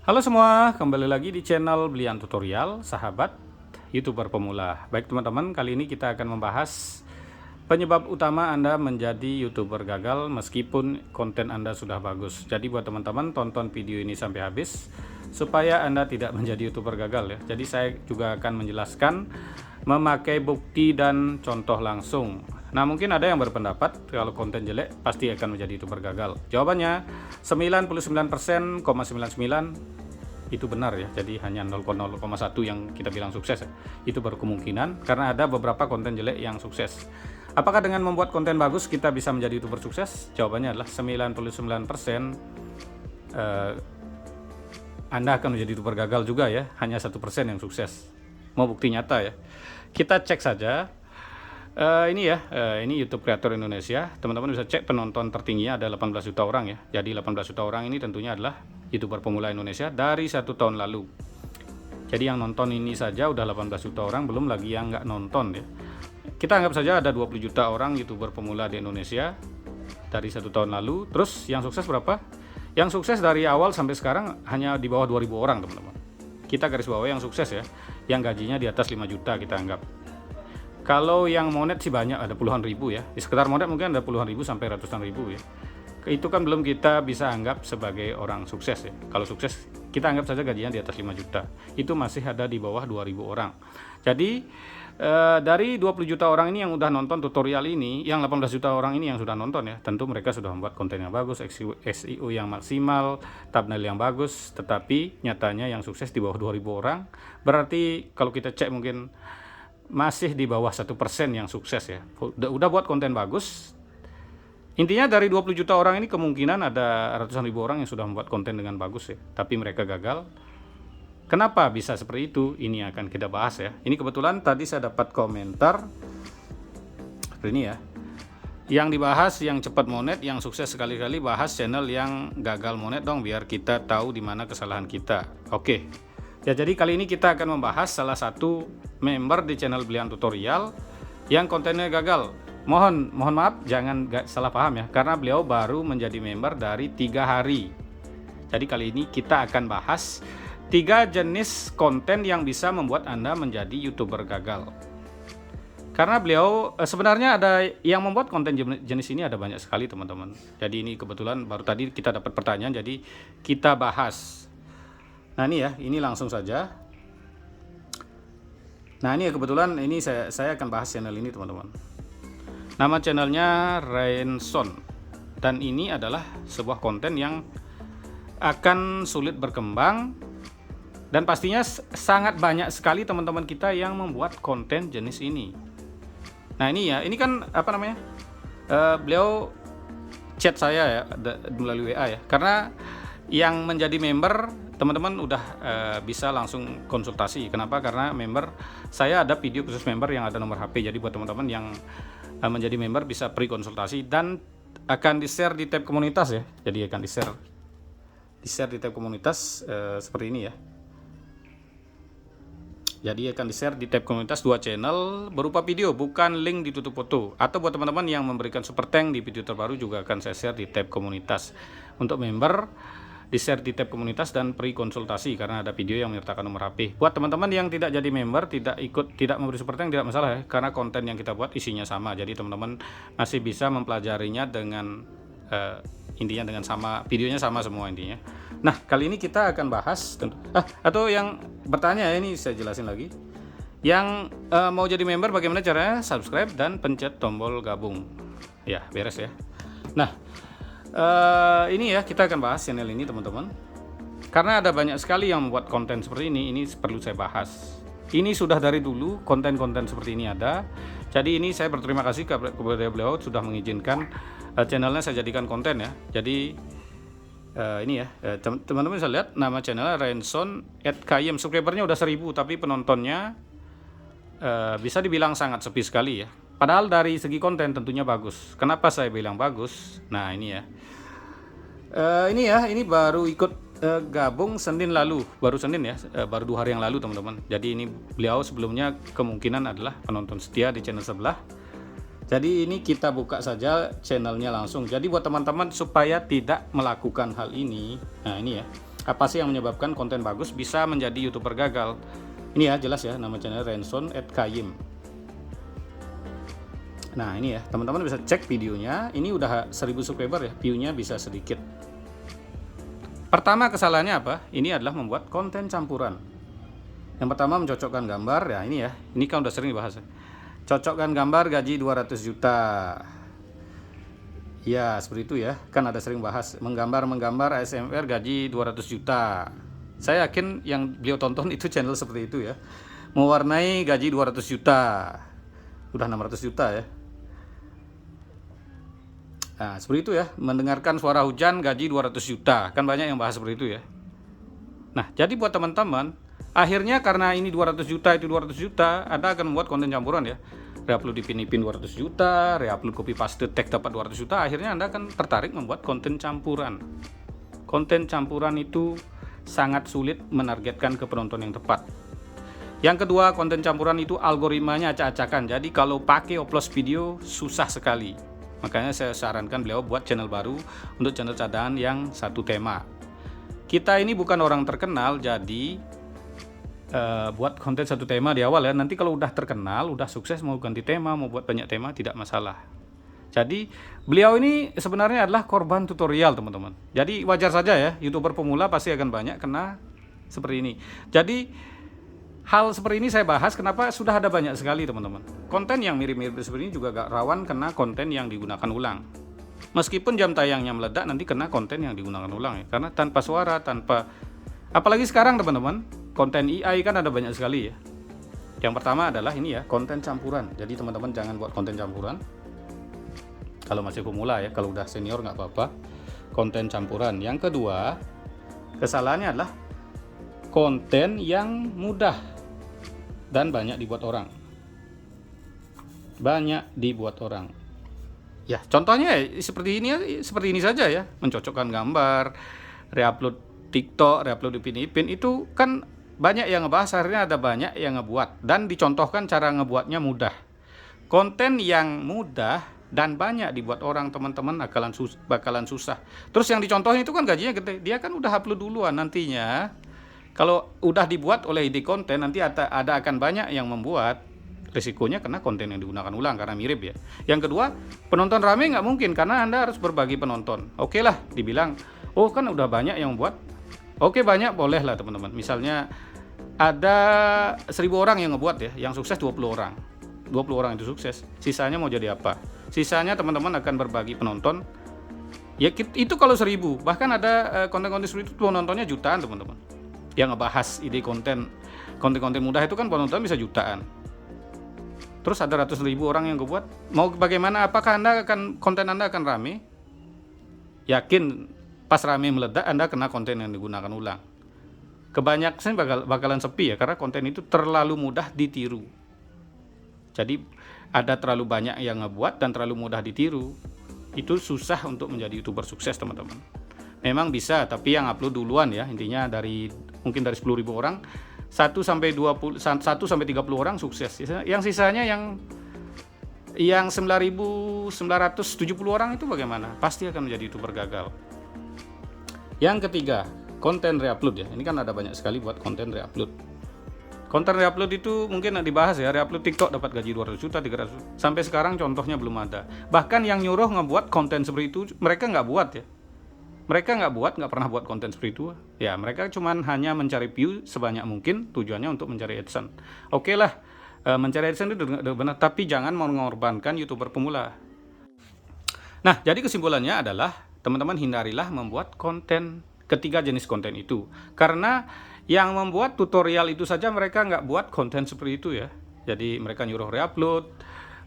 Halo semua, kembali lagi di channel Belian Tutorial, sahabat YouTuber pemula. Baik teman-teman, kali ini kita akan membahas penyebab utama Anda menjadi YouTuber gagal meskipun konten Anda sudah bagus. Jadi buat teman-teman, tonton video ini sampai habis supaya Anda tidak menjadi YouTuber gagal ya. Jadi saya juga akan menjelaskan memakai bukti dan contoh langsung. Nah, mungkin ada yang berpendapat kalau konten jelek pasti akan menjadi YouTuber gagal. Jawabannya 99,99% itu benar ya. Jadi hanya 0,1 yang kita bilang sukses ya. Itu baru kemungkinan karena ada beberapa konten jelek yang sukses. Apakah dengan membuat konten bagus kita bisa menjadi YouTuber sukses? Jawabannya adalah 99%. Anda akan menjadi YouTuber gagal juga ya. Hanya 1% yang sukses. Mau bukti nyata ya. Kita cek saja. Ini YouTube Creator Indonesia. Teman-teman bisa cek penonton tertingginya ada 18 juta orang ya. Jadi 18 juta orang ini tentunya adalah YouTuber pemula Indonesia dari 1 tahun lalu. Jadi yang nonton ini saja udah 18 juta orang, belum lagi yang nggak nonton ya. Kita anggap saja ada 20 juta orang YouTuber pemula di Indonesia dari 1 tahun lalu. Terus yang sukses berapa? Yang sukses dari awal sampai sekarang hanya di bawah 2000 orang teman-teman. Kita garis bawah yang sukses ya, yang gajinya di atas 5 juta kita anggap. Kalau yang monet sih banyak, ada puluhan ribu ya. Di sekitar monet mungkin ada puluhan ribu sampai ratusan ribu ya. Itu kan belum kita bisa anggap sebagai orang sukses ya. Kalau sukses kita anggap saja gajinya di atas 5 juta. Itu masih ada di bawah 2000 orang. Jadi dari 20 juta orang ini yang udah nonton tutorial ini, yang 18 juta orang ini yang sudah nonton ya, tentu mereka sudah membuat konten yang bagus, SEO yang maksimal, thumbnail yang bagus, tetapi nyatanya yang sukses di bawah 2000 orang. Berarti kalau kita cek mungkin masih di bawah 1% yang sukses ya. Udah buat konten bagus. Intinya dari 20 juta orang ini kemungkinan ada ratusan ribu orang yang sudah membuat konten dengan bagus ya, tapi mereka gagal. Kenapa bisa seperti itu? Ini akan kita bahas ya. Ini kebetulan tadi saya dapat komentar seperti ini ya. Yang dibahas yang cepat monet, yang sukses sekali-kali bahas channel yang gagal monet dong biar kita tahu di mana kesalahan kita. Oke. Ya, jadi kali ini kita akan membahas salah satu member di channel Belian Tutorial yang kontennya gagal. Mohon maaf, jangan salah paham ya, karena beliau baru menjadi member dari 3 hari. Jadi kali ini kita akan bahas 3 jenis konten yang bisa membuat Anda menjadi YouTuber gagal. Karena beliau sebenarnya ada yang membuat konten jenis ini ada banyak sekali teman-teman. Jadi ini kebetulan baru tadi kita dapat pertanyaan, jadi kita bahas. Nah ini ya, ini langsung saja. Nah ini ya, kebetulan ini saya akan bahas channel ini teman-teman. Nama channelnya Rainson. Dan ini adalah sebuah konten yang akan sulit berkembang. Dan pastinya sangat banyak sekali teman-teman kita yang membuat konten jenis ini. Nah ini ya, ini kan apa namanya? Beliau chat saya ya melalui WA ya. Karena yang menjadi member teman-teman udah bisa langsung konsultasi. Kenapa? Karena member saya ada video khusus member yang ada nomor HP. Jadi buat teman-teman yang menjadi member bisa pre-konsultasi dan akan di-share di tab komunitas ya. Jadi akan di-share di tab komunitas seperti ini ya. Jadi akan di-share di tab komunitas 2 channel berupa video, bukan link ditutup foto. Atau buat teman-teman yang memberikan super thank di video terbaru juga akan saya share di tab komunitas. Untuk member di-share di tab komunitas dan pre-konsultasi karena ada video yang menyertakan nomor HP. Buat teman-teman yang tidak jadi member, tidak memberi super thank, tidak masalah ya, karena konten yang kita buat isinya sama. Jadi teman-teman masih bisa mempelajarinya dengan intinya dengan sama, videonya sama semua intinya. Nah, kali ini kita akan bahas atau yang bertanya ya, ini saya jelasin lagi. Yang mau jadi member bagaimana caranya? Subscribe dan pencet tombol gabung. Ya, beres ya. Nah, ini ya, kita akan bahas channel ini teman-teman. Karena ada banyak sekali yang membuat konten seperti ini perlu saya bahas. Ini sudah dari dulu konten-konten seperti ini ada. Jadi ini saya berterima kasih kepada beliau sudah mengizinkan channelnya saya jadikan konten ya. Jadi ini ya, teman-teman bisa lihat nama channelnya Rainson @kym. Subscribernya udah 1000 tapi penontonnya bisa dibilang sangat sepi sekali ya. Padahal dari segi konten tentunya bagus. Kenapa saya bilang bagus? Nah ini ya. Ini baru ikut gabung Senin lalu, baru Senin ya, baru 2 hari yang lalu teman-teman. Jadi ini beliau sebelumnya kemungkinan adalah penonton setia di channel sebelah. Jadi ini kita buka saja channelnya langsung. Jadi buat teman-teman supaya tidak melakukan hal ini, nah ini ya, Apa sih yang menyebabkan konten bagus bisa menjadi YouTuber gagal? Ini ya jelas ya, nama channel Renson @kayim. Nah ini ya, teman-teman bisa cek videonya. Ini udah 1000 subscriber ya, view-nya bisa sedikit. Pertama kesalahannya apa? Ini adalah membuat konten campuran. Yang pertama mencocokkan gambar, ya ini ya. Ini kan udah sering dibahas ya. Cocokkan gambar gaji 200 juta. Ya, seperti itu ya. Kan ada sering bahas menggambar ASMR gaji 200 juta. Saya yakin yang beliau tonton itu channel seperti itu ya. Mewarnai gaji 200 juta. Udah 600 juta ya. Nah, seperti itu ya. Mendengarkan suara hujan gaji 200 juta. Kan banyak yang bahas seperti itu ya. Nah, jadi buat teman-teman, akhirnya karena ini 200 juta itu 200 juta, Anda akan membuat konten campuran ya. Reupload Ipin 200 juta, reupload copy paste tag dapat 200 juta, akhirnya Anda akan tertarik membuat konten campuran. Konten campuran itu sangat sulit menargetkan ke penonton yang tepat. Yang kedua, konten campuran itu algoritmanya acak-acakan. Jadi kalau pakai upload video susah sekali. Makanya saya sarankan beliau buat channel baru untuk channel cadangan yang satu tema. Kita ini bukan orang terkenal, jadi buat konten satu tema di awal ya. Nanti kalau udah terkenal, udah sukses, mau ganti tema, mau buat banyak tema, tidak masalah. Jadi beliau ini sebenarnya adalah korban tutorial teman-teman. Jadi wajar saja ya, YouTuber pemula pasti akan banyak kena seperti ini. Jadi hal seperti ini saya bahas kenapa sudah ada banyak sekali teman-teman. Konten yang mirip-mirip seperti ini juga gak rawan kena konten yang digunakan ulang. Meskipun jam tayangnya meledak, nanti kena konten yang digunakan ulang ya. Karena tanpa suara, tanpa... Apalagi sekarang teman-teman, konten AI kan ada banyak sekali ya. Yang pertama adalah ini ya, konten campuran. Jadi teman-teman jangan buat konten campuran kalau masih pemula ya. Kalau udah senior nggak apa-apa, konten campuran. Yang kedua, kesalahannya adalah konten yang mudah dan banyak dibuat orang. Banyak dibuat orang. Ya, contohnya seperti ini saja ya, mencocokkan gambar, reupload TikTok, reupload Ipin itu kan banyak yang ngebahas, akhirnya ada banyak yang ngebuat dan dicontohkan cara ngebuatnya mudah. Konten yang mudah dan banyak dibuat orang teman-teman bakalan susah. Terus yang dicontohin itu kan gajinya gede, dia kan udah upload duluan, nantinya kalau udah dibuat oleh ide konten nanti ada akan banyak yang membuat. Risikonya kena konten yang digunakan ulang karena mirip ya. Yang kedua, penonton rame nggak mungkin karena Anda harus berbagi penonton. Oke lah, dibilang, oh kan udah banyak yang buat. Oke, banyak boleh lah teman-teman. Misalnya ada 1000 orang yang ngebuat ya, yang sukses 20 orang. 20 orang itu sukses. Sisanya mau jadi apa? Sisanya teman-teman akan berbagi penonton. Ya itu kalau 1000. Bahkan ada konten-konten seperti itu penontonnya jutaan teman-teman. Yang ngebahas ide konten mudah itu kan penonton bisa jutaan. Terus ada ratus ribu orang yang ngebuat. Mau bagaimana? Apakah konten Anda akan rame? Yakin pas rame meledak Anda kena konten yang digunakan ulang. Kebanyakan bakalan sepi ya, karena konten itu terlalu mudah ditiru. Jadi ada terlalu banyak yang ngebuat dan terlalu mudah ditiru. Itu susah untuk menjadi YouTuber sukses teman-teman. Memang bisa, tapi yang upload duluan ya. Intinya mungkin dari 10.000 orang 1 sampai 30 orang sukses. Yang sisanya yang 9.970 orang itu bagaimana? Pasti akan menjadi YouTuber gagal. Yang ketiga, konten reupload ya. Ini kan ada banyak sekali buat konten reupload. Konten reupload itu mungkin dibahas ya. Reupload TikTok dapat gaji 200 juta, 300. Sampai sekarang contohnya belum ada. Bahkan yang nyuruh ngebuat konten seperti itu mereka nggak buat ya. Mereka nggak pernah buat konten seperti itu. Ya, mereka cuman hanya mencari view sebanyak mungkin, tujuannya untuk mencari AdSense. Oke lah, mencari AdSense itu benar, tapi jangan mengorbankan YouTuber pemula. Nah, jadi kesimpulannya adalah, teman-teman hindarilah membuat ketiga jenis konten itu. Karena yang membuat tutorial itu saja mereka nggak buat konten seperti itu ya. Jadi mereka nyuruh reupload,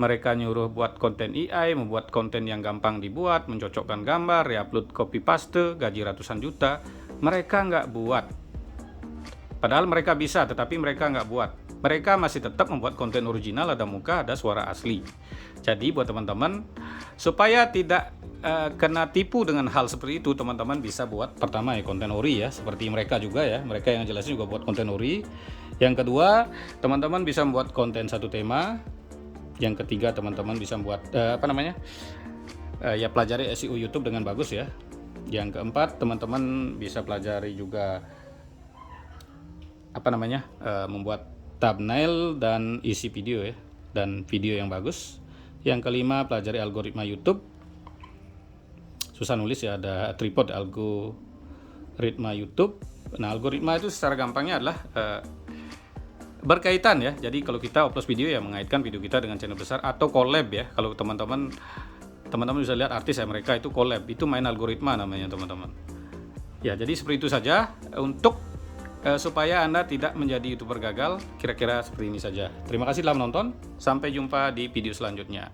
mereka nyuruh buat konten AI, membuat konten yang gampang dibuat, mencocokkan gambar, reupload copy paste, gaji ratusan juta. Mereka nggak buat. Padahal mereka bisa, tetapi mereka nggak buat. Mereka masih tetap membuat konten original, ada muka, ada suara asli. Jadi buat teman-teman, supaya tidak kena tipu dengan hal seperti itu, teman-teman bisa buat pertama ya konten ori ya, seperti mereka juga ya. Mereka yang jelasnya juga buat konten ori. Yang kedua, teman-teman bisa membuat konten satu tema. Yang ketiga, teman-teman bisa membuat pelajari SEO YouTube dengan bagus ya. Yang keempat, teman-teman bisa pelajari juga membuat thumbnail dan isi video ya, dan video yang bagus. Yang kelima, pelajari algoritma YouTube. Susah nulis ya, ada tripod algoritma YouTube. Nah, algoritma itu secara gampangnya adalah berkaitan ya. Jadi kalau kita upload video ya mengaitkan video kita dengan channel besar atau collab ya. Kalau teman-teman bisa lihat artis ya, mereka itu collab, itu main algoritma namanya teman-teman. Ya, jadi seperti itu saja untuk supaya Anda tidak menjadi YouTuber gagal, kira-kira seperti ini saja. Terima kasih telah menonton, sampai jumpa di video selanjutnya.